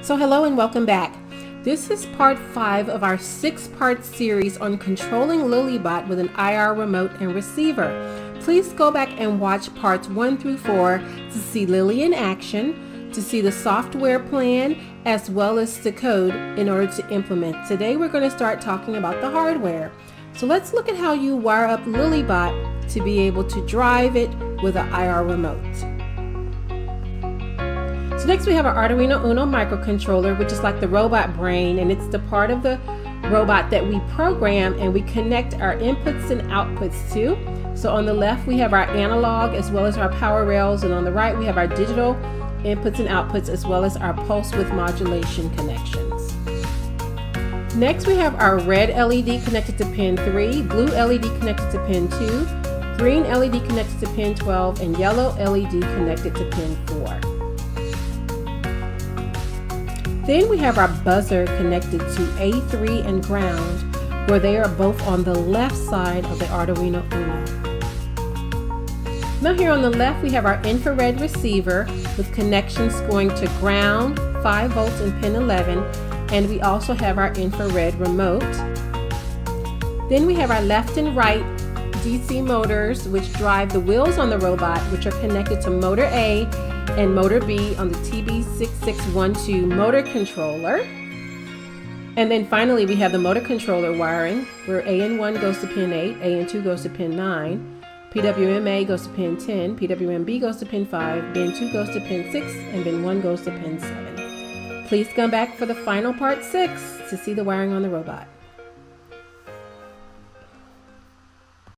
So hello and welcome back. This is part 5 of our 6-part series on controlling Lilybot with an IR remote and receiver. Please go back and watch parts 1 through 4 to see Lily in action, to see the software plan, as well as the code in order to implement. Today we're going to start talking about the hardware. So let's look at how you wire up Lilybot to be able to drive it with an IR remote. So next we have our Arduino Uno microcontroller, which is like the robot brain, and it's the part of the robot that we program and we connect our inputs and outputs to. So on the left we have our analog as well as our power rails, and on the right we have our digital inputs and outputs as well as our pulse width modulation connections. Next we have our red LED connected to pin 3, blue LED connected to pin 2, green LED connected to pin 12, and yellow LED connected to pin 4. Then we have our buzzer connected to A3 and ground, where they are both on the left side of the Arduino Uno. Now here on the left we have our infrared receiver with connections going to ground, 5 volts and pin 11, and we also have our infrared remote. Then we have our left and right DC motors which drive the wheels on the robot, which are connected to motor A and motor B on the TB6612 motor controller. And then finally we have the motor controller wiring, where AN1 goes to pin 8, AN2 goes to pin 9, PWMA goes to pin 10, PWMB goes to pin 5, bin 2 goes to pin 6, and bin 1 goes to pin 7. Please come back for the final part 6 to see the wiring on the robot.